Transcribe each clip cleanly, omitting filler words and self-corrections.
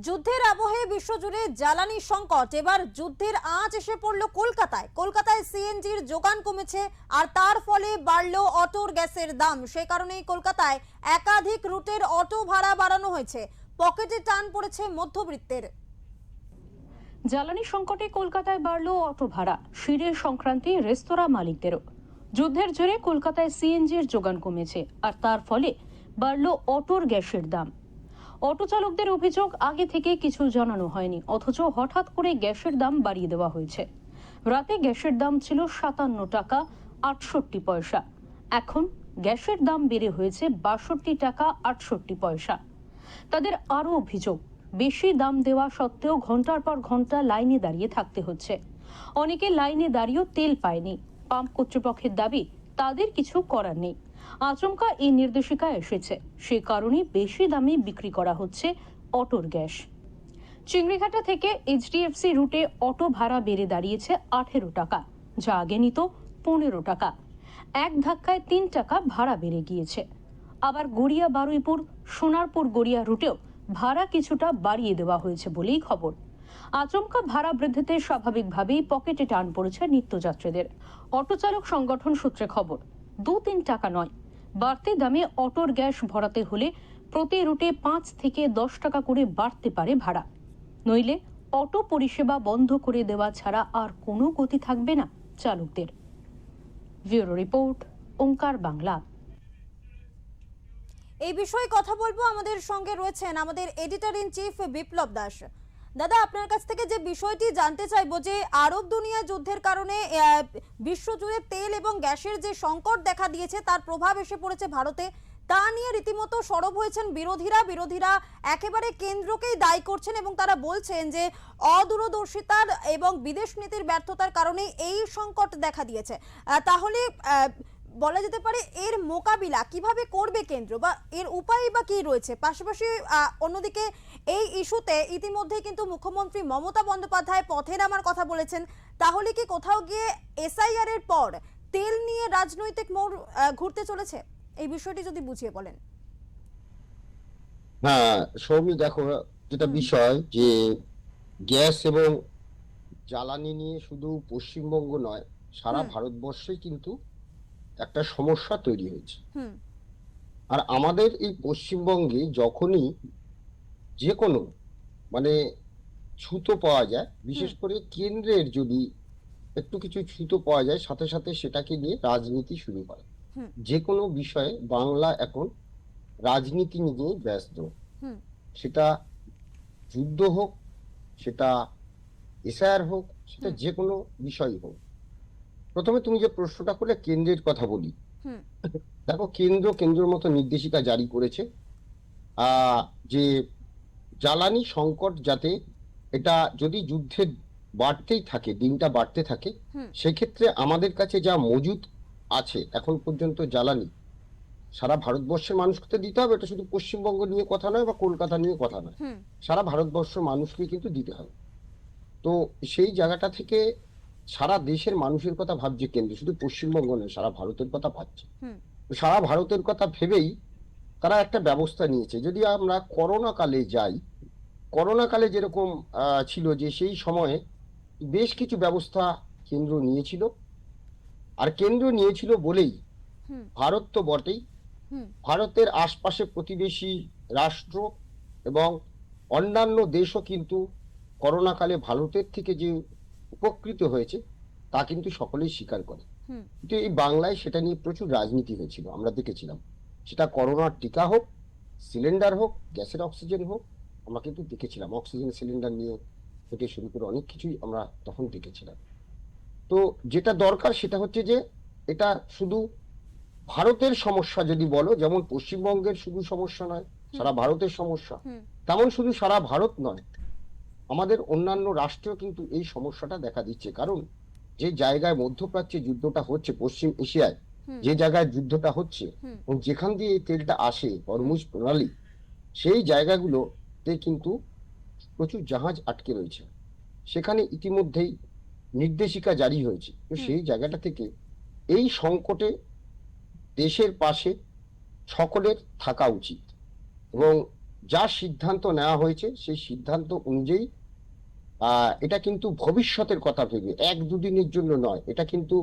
যুদ্ধের আবহে বিশ্বজুড়ে জ্বালানি সংকট। এবার যুদ্ধের আঁচ এসে পড়ল কলকাতায়। কলকাতায় সিএনজির যোগান কমেছে আর তার ফলে বাড়লো অটোর গ্যাসের দাম। সে কারণেই কলকাতায় একাধিক রুটের অটো ভাড়া বাড়ানো হয়েছে। পকেটে টান পড়েছে মধ্যবিত্তের। জ্বালানি সংকটে কলকাতায় বাড়ল অটো ভাড়া, শিরের সংক্রান্তি রেস্তোরাঁ মালিকদেরও। যুদ্ধের জেরে কলকাতায় সিএনজির যোগান কমেছে আর তার ফলে বাড়ল অটোর গ্যাসের দাম। অটো চালকদের অভিযোগ, আগে থেকে কিছু জানানো হয়নি, অথচ হঠাৎ করে গ্যাসের দাম বাড়িয়ে দেওয়া হয়েছে। রাতে গ্যাসের দাম ছিল 57 টাকা 68 পয়সা, এখন গ্যাসের দাম বেড়ে হয়েছে 62 টাকা 68 পয়সা। তাদের আরও অভিযোগ, বেশি দাম দেওয়া সত্ত্বেও ঘন্টার পর ঘন্টা লাইনে দাঁড়িয়ে থাকতে হচ্ছে। অনেকে লাইনে দাঁড়িয়েও তেল পায়নি। পাম্প কর্তৃপক্ষের দাবি, তাদের কিছু করার নেই। আচমকা এই নির্দেশিকা এসেছে, সে কারণে বেশি দামে বিক্রি করা হচ্ছে অটোর গ্যাস। চিংড়িঘাটা থেকে এইচডিএফসি রুটে অটো ভাড়া বেড়ে দাঁড়িয়েছে 18 টাকা, যা আগে নিত 15 টাকা। এক ধাক্কায় 3 টাকা ভাড়া বেড়ে গিয়েছে। আবার গড়িয়া বারুইপুর সোনারপুর গড়িয়া রুটেও ভাড়া কিছুটা বাড়িয়ে দেওয়া হয়েছে বলেই খবর। আচমকা ভাড়া বৃদ্ধিতে স্বাভাবিকভাবেই পকেটে টান পড়েছে নিত্যযাত্রীদের। অটো চালক সংগঠন সূত্রে খবর, 2-3 টাকা নয়, বাড়তি দামে অটোর গ্যাস ভরাতে হলে প্রতি রুটে 5 থেকে 10 টাকা করে বাড়তে পারে ভাড়া। নইলে অটো পরিষেবা বন্ধ করে দেওয়া ছাড়া আর কোনো গতি থাকবে না চালকদের। ব্যুরো রিপোর্ট, ওঙ্কার বাংলা। এই বিষয়ে কথা বলবো, আমাদের সঙ্গে রয়েছেন আমাদের এডিটর ইন চিফ বিপ্লব দাস। দাদা, আপনার কাছ থেকে যে বিষয়টি জানতে চাইবো, যে আরব দুনিয়া যুদ্ধের কারণে বিশ্বজুড়ে তেল এবং গ্যাসের যে সংকট দেখা দিয়েছে, তার প্রভাব এসে পড়েছে ভারতে। তা নিয়ে রীতিমতো সরব হয়েছেন বিরোধীরা একেবারে কেন্দ্রকেই দায়ী করছেন এবং তারা বলছেন যে অদূরদর্শিতার এবং বিদেশ নীতির ব্যর্থতার কারণে এই সংকট দেখা দিয়েছে। তাহলে বলা যেতে পারে এর মোকাবিলা কিভাবে করবে কেন্দ্র, বা এর উপায় বা কি রয়েছে? পাশাপাশি অন্যদিকে এই ইস্যুতে ইতিমধ্যে কিন্তু মুখ্যমন্ত্রী মমতা বন্দ্যোপাধ্যায় পথে নামার কথা বলেছেন। তাহলে কি কোথাও গিয়ে এসআইআর এর পর তেল নিয়ে রাজনৈতিক মোড় ঘুরতে চলেছে? এই বিষয়টি যদি বুঝিয়ে বলেন। হ্যাঁ সৌমি, দেখো, যেটা বিষয় যে গ্যাস এবং জ্বালানি নিয়ে শুধু পশ্চিমবঙ্গ নয়, সারা ভারতবর্ষে কিন্তু একটা সমস্যা তৈরি হয়েছে। আর আমাদের এই পশ্চিমবঙ্গে যখনই যে কোনো মানে ছুতো পাওয়া যায়, বিশেষ করে কেন্দ্রের যদি একটু কিছু ছুতো পাওয়া যায়, সাথে সাথে সেটাকে নিয়ে রাজনীতি শুরু করে। যে কোনো বিষয়ে বাংলা এখন রাজনীতি নিয়ে ব্যস্ত। সেটা যুদ্ধ হোক, সেটা এসআইআর হোক, সেটা যে কোনো বিষয় হোক। প্রথমে তুমি যে প্রশ্নটা করলে, কেন্দ্রের কথা বলি। দেখো, কেন্দ্রের মতো নির্দেশিকা জারি করেছে যে জ্বালানি সংকট যাতে, এটা যদি যুদ্ধের বাড়তেই থাকে, দিনটা বাড়তে থাকে, সেক্ষেত্রে আমাদের কাছে যা মজুদ আছে এখন পর্যন্ত জ্বালানি, সারা ভারতবর্ষের মানুষকে তো দিতে হবে। এটা শুধু পশ্চিমবঙ্গ নিয়ে কথা নয় বা কলকাতা নিয়ে কথা নয়, সারা ভারতবর্ষের মানুষকে কিন্তু দিতে হবে। তো সেই জায়গাটা থেকে সারা দেশের মানুষের কথা ভাবছে কেন্দ্র, শুধু পশ্চিমবঙ্গ নয়, সারা ভারতের কথা ভাবছে। সারা ভারতের কথা ভেবেই তারা একটা ব্যবস্থা নিয়েছে। যদি আমরা করোনা কালে যাই, করোনা কালে যেরকম ছিল, যে সেই সময়ে বেশ কিছু ব্যবস্থা কেন্দ্র নিয়েছিল। আর কেন্দ্র নিয়েছিল বলেই ভারত তো বটেই, ভারতের আশপাশে প্রতিবেশী রাষ্ট্র এবং অন্যান্য দেশও কিন্তু করোনাকালে ভারতের থেকে যে উপকৃত হয়েছে তা কিন্তু সকলেই স্বীকার করে। কিন্তু এই বাংলায় সেটা নিয়ে প্রচুর রাজনীতি হয়েছিল, আমরা দেখেছিলাম। সেটা করোনার টিকা হোক, সিলিন্ডার হোক, গ্যাসের অক্সিজেন হোক, আমরা কিন্তু দেখেছিলাম। অক্সিজেন সিলিন্ডার নিয়ে থেকে শুরু করে অনেক কিছুই আমরা তখন দেখেছিলাম। তো যেটা দরকার সেটা হচ্ছে যে এটা শুধু ভারতের সমস্যা যদি বলো, যেমন পশ্চিমবঙ্গের শুধু সমস্যা নয়, সারা ভারতের সমস্যা, তেমন শুধু সারা ভারত নয়, আমাদের অন্যান্য রাষ্ট্রেও কিন্তু এই সমস্যাটা দেখা দিচ্ছে। কারণ যে জায়গায় মধ্যপ্রাচ্যে যুদ্ধটা হচ্ছে, পশ্চিম এশিয়ায় যে জায়গায় যুদ্ধটা হচ্ছে, এবং যেখান দিয়ে এই তেলটা আসে, হরমুজ প্রণালী, সেই জায়গাগুলোতে কিন্তু প্রচুর জাহাজ আটকে রয়েছে। সেখানে ইতিমধ্যেই নির্দেশিকা জারি হয়েছে। তো সেই জায়গাটা থেকে এই সংকটে দেশের পাশে সকলের থাকা উচিত। এবং যা সিদ্ধান্ত নেওয়া হয়েছে সেই সিদ্ধান্ত অনুযায়ী এটা কিন্তু ভবিষ্যতের কথা ভেবে 1-2 দিনের জন্য নয়, এটা কিন্তু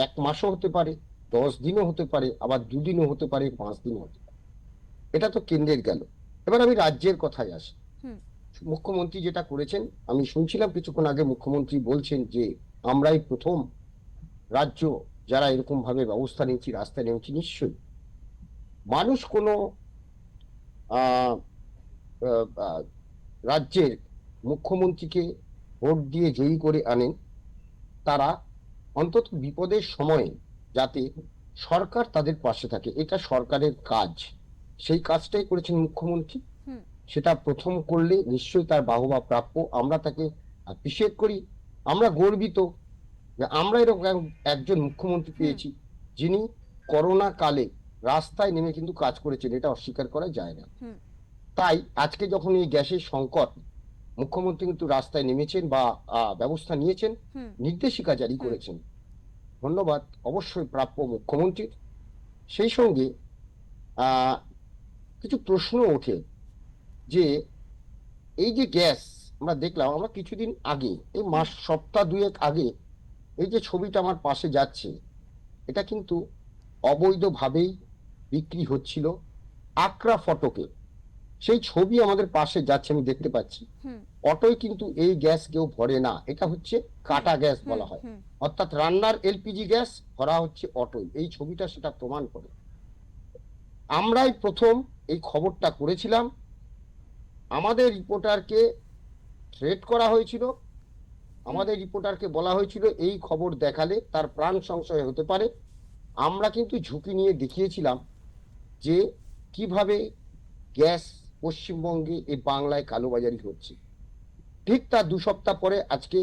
1 মাসও হতে পারে, 10 দিনও হতে পারে, আবার 2 দিনও হতে পারে, 5 দিনও হতে পারে। এটা তো কেন্দ্রের গেল। এবার আমি রাজ্যের কথায় আসি। হুম মুখ্যমন্ত্রী যেটা করেছেন, আমি শুনছিলাম কিছুক্ষণ আগে মুখ্যমন্ত্রী বলছেন যে আমরাই প্রথম রাজ্য যারা এরকম ভাবে ব্যবস্থা নিয়েছি, রাস্তায় নেমেছি। নিশ্চয়ই মানুষ কোনো আহ আহ, আহ, রাজ্যের মুখ্যমন্ত্রীকে ভোট দিয়ে জয়ী করে আনেন, তারা অন্তত বিপদের সময়ে যাতে সরকার তাদের পাশে থাকে, এটা সরকারের কাজ। সেই কাজটাই করেছেন মুখ্যমন্ত্রী। হুম সেটা প্রথম করলে নিশ্চয়ই তার বাহবা প্রাপ্য। আমরা তাকে অ্যাপ্রিসিয়েট করি। আমরা গর্বিত যে আমরা এরকম একজন মুখ্যমন্ত্রী পেয়েছি যিনি করোনা কালে রাস্তায় নেমে কিন্তু কাজ করেছেন, এটা অস্বীকার করা যায় না। হুম তাই আজকে যখন এই গ্যাসের সংকট, মুখ্যমন্ত্রী কিন্তু রাস্তায় নেমেছেন বা ব্যবস্থা নিয়েছেন, হুম নির্দেশিকা জারি করেছেন। ধন্যবাদ অবশ্যই প্রাপ্য মুখ্যমন্ত্রীর। সেই সঙ্গে আহ কিছু প্রশ্ন ওঠে যে এই যে গ্যাস আমরা দেখলাম, আমরা কিছুদিন আগে, এই মাস সপ্তাহ 2 আগে, এই যে ছবিটা আমার পাশে যাচ্ছে, এটা কিন্তু অবৈধভাবেই বিক্রি হচ্ছিল আকরা ফটকে। সেই ছবি আমাদের পাশে যাচ্ছে, আমি দেখতে পাচ্ছি। হুম অটোয় কিন্তু এই গ্যাস কেউ ভরে না, এটা হচ্ছে কাটা গ্যাস হুম বলা হয়। হুম অর্থাৎ রান্নার এলপিজি গ্যাস ভরা হচ্ছে অটোয়। এই ছবিটা সেটা প্রমাণ করে। আমরাই প্রথম এই খবরটা করেছিলাম। আমাদের রিপোর্টারকে থ্রেট করা হয়েছিল, আমাদের রিপোর্টারকে বলা হয়েছিল এই খবর দেখালে তার প্রাণ সংশয় হতে পারে। আমরা কিন্তু ঝুঁকি নিয়ে দেখিয়েছিলাম যে কিভাবে গ্যাস পশ্চিমবঙ্গে এই বাংলায় কালোবাজারি হচ্ছে। ঠিক তার 2 সপ্তাহ পরে আজকে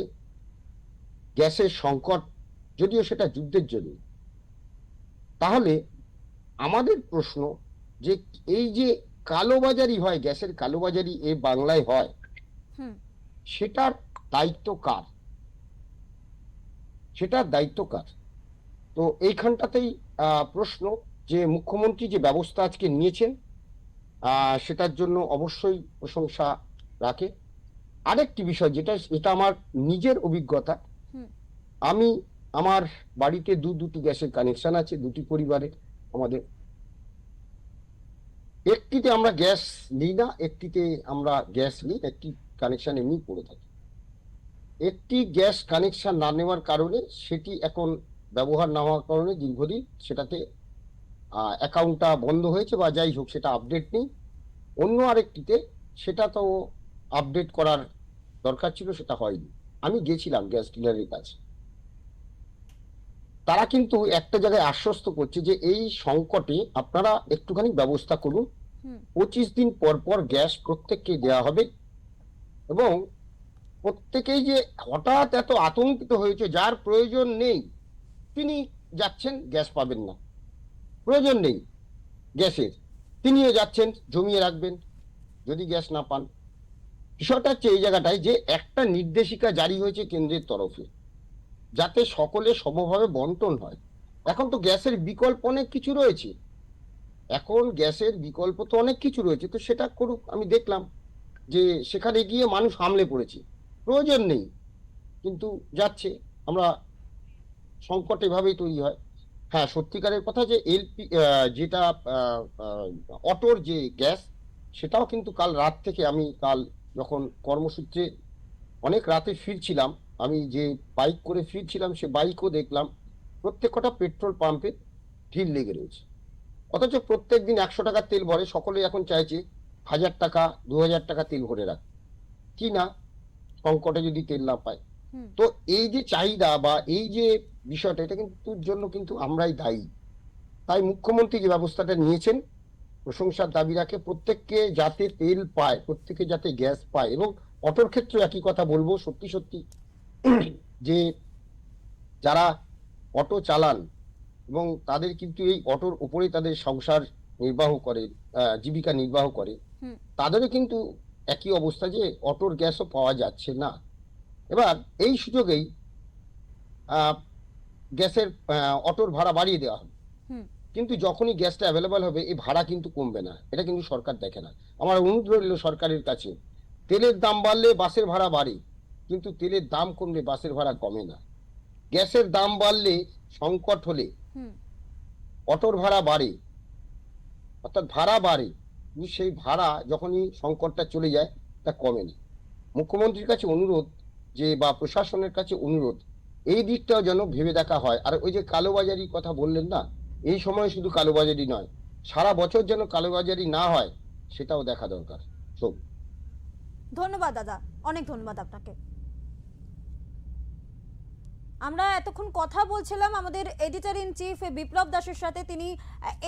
গ্যাসের সংকট, যদিও সেটা যুদ্ধের জন্য। তাহলে আমাদের প্রশ্ন যে এই যে কালোবাজারি হয়, গ্যাসের কালোবাজারি এই বাংলায় হয়, হুম সেটার দায়িত্ব কার? সেটার দায়িত্ব কার? তো এইখানটাতেই প্রশ্ন যে মুখ্যমন্ত্রী যে ব্যবস্থা আজকে নিয়েছেন, সেটার জন্য অবশ্যই প্রশংসা রাখে। আরেকটি বিষয় যেটা, এটা আমার নিজের অভিজ্ঞতা। হুম আমি আমার বাড়িতে দুটি গ্যাসের কানেকশন আছে, দুটি পরিবারে আমাদের। একটিতে আমরা গ্যাস নিই না, একটিতে আমরা গ্যাস নিই, একটি কানেকশন এমনি পড়ে থাকে। একটি গ্যাস কানেকশন না নেওয়ার কারণে, সেটি এখন ব্যবহার না হওয়ার কারণে দীর্ঘদিন সেটাতে অ্যাকাউন্টটা বন্ধ হয়েছে বা যাই হোক, সেটা আপডেট নেই। অন্য আরেকটিতে সেটা তো আপডেট করার দরকার ছিল, সেটা হয়নি। আমি গেছিলাম গ্যাস ডিলারের কাছে, তারা কিন্তু একটা জায়গায় আশ্বস্ত করছে যে এই সংকটে আপনারা একটুখানি ব্যবস্থা করুন, হুম 25 দিন পর পর গ্যাস প্রত্যেককে দেওয়া হবে। এবং প্রত্যেকেই যে হঠাৎ এত আতঙ্কিত হয়েছে, যার প্রয়োজন নেই তিনি যাচ্ছেন, গ্যাস পাবেন না, প্রয়োজন নেই গ্যাসের, তিনিও যাচ্ছেন, জমিয়ে রাখবেন যদি গ্যাস না পান। বিষয়টা হচ্ছে এই জায়গাটায় যে একটা নির্দেশিকা জারি হয়েছে কেন্দ্রের তরফে, যাতে সকলে সমভাবে বন্টন হয়। এখন তো গ্যাসের বিকল্প অনেক কিছু রয়েছে, এখন গ্যাসের বিকল্প তো অনেক কিছু রয়েছে, তো সেটা করুক। আমি দেখলাম যে সেখানে গিয়ে মানুষ হামলে পড়েছে, প্রয়োজন নেই কিন্তু যাচ্ছে। আমরা, সংকট এভাবেই তৈরি হয়। হ্যাঁ, সত্যিকারের কথা যে এলপি, যেটা অটোর যে গ্যাস, সেটাও কিন্তু কাল রাত থেকে, আমি কাল যখন কর্মসূত্রে অনেক রাতে ফিরছিলাম, আমি যে বাইক করে ফিরছিলাম, সে বাইকও দেখলাম প্রত্যেক কটা পেট্রোল পাম্পে ভিড় লেগে রয়েছে। অথচ প্রত্যেক দিন 100 টাকার তেল ভরে, সকলে এখন চাইছে 1000 টাকা 2000 টাকা তেল ভরে রাখ, কি না সংকটে যদি তেল না পায়। হুম তো এই যে চাহিদা বা এই যে বিষয়টা, এটা কিন্তু জন্য কিন্তু আমরাই দায়ী। তাই মুখ্যমন্ত্রী যে ব্যবস্থাটা নিয়েছেন, প্রশংসার দাবি রাখে। প্রত্যেককে যাতে তেল পায়, প্রত্যেকে যাতে গ্যাস পায়। এবং অটোর ক্ষেত্রে একই কথা বলবো, সত্যি সত্যি যে যারা অটো চালান এবং তাদের কিন্তু এই অটোর উপরেই তাদের সংসার নির্বাহ করে, জীবিকা নির্বাহ করে, হুম তাদেরও কিন্তু একই অবস্থা যে অটোর গ্যাসও পাওয়া যাচ্ছে না। এবার এই সুযোগেই গ্যাসের অটোর ভাড়া বাড়িয়ে দেওয়া হবে। হুম কিন্তু যখনই গ্যাসটা অ্যাভেলেবল হবে এই ভাড়া কিন্তু কমবে না, এটা কিন্তু সরকার দেখে না। আমার অনুরোধ রইল সরকারের কাছে, তেলের দাম বাড়লে বাসের ভাড়া বাড়ে, কিন্তু তেলের দাম কমলে বাসের ভাড়া কমে না। গ্যাসের দাম বাড়লে, সংকট হলে হুম। অটোর ভাড়া বাড়ে, অর্থাৎ ভাড়া বাড়ে, কিন্তু সেই ভাড়া যখনই সংকটটা চলে যায় তা কমে না। মুখ্যমন্ত্রীর কাছে অনুরোধ যে, বা প্রশাসনের কাছে অনুরোধ, এই দিকটাও যেন ভেবে দেখা হয়। আর ওই যে কালোবাজারি কথা বললেন না, এই সময় শুধু কালোবাজারি নয়, সারা বছর যেন কালোবাজারি না হয় সেটাও দেখা দরকার। শোক। ধন্যবাদ দাদা, অনেক ধন্যবাদ আপনাকে। আমরা এতক্ষণ কথা বলছিলাম আমাদের এডিটর ইন চিফ বিপ্লব দাসের সাথে। তিনি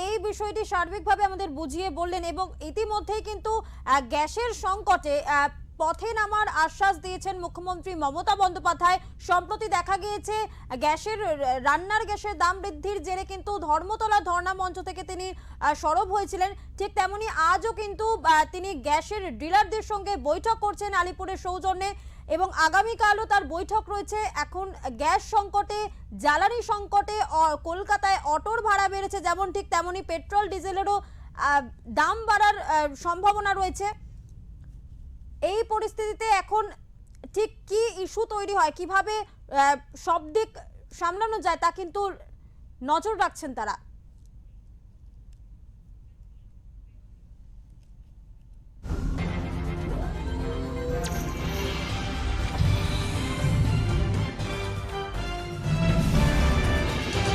এই বিষয়টি সার্বিকভাবে আমাদের বুঝিয়ে বললেন এবং ইতিমধ্যেই কিন্তু গ্যাসের সংকটে পথে নামার আশ্বাস দিয়েছেন মুখ্যমন্ত্রী মমতা বন্দ্যোপাধ্যায়। সম্প্রতি দেখা গিয়েছে রান্নার গ্যাসের দাম বৃদ্ধির জেরে কিন্তু ধর্মতলা ধর্ণা মঞ্চ থেকে তিনি সরব হয়েছিলেন। ঠিক তেমনি আজও কিন্তু তিনি গ্যাসের ডিলারদের সঙ্গে বৈঠক করছেন আলিপুরের সৌজন্যে এবং আগামীকালও তার বৈঠক রয়েছে। এখন গ্যাস সংকটে, জ্বালানি সংকটে কলকাতায় অটোর ভাড়া বেড়েছে যেমন, ঠিক তেমনি পেট্রোল ডিজেলেরও দাম বাড়ার সম্ভাবনা রয়েছে। এই পরিস্থিতিতে এখন ঠিক কি ইস্যু তৈরি হয়, কিভাবে সব দিক সামলানো যায় তা কিন্তু নজর রাখছেন তারা।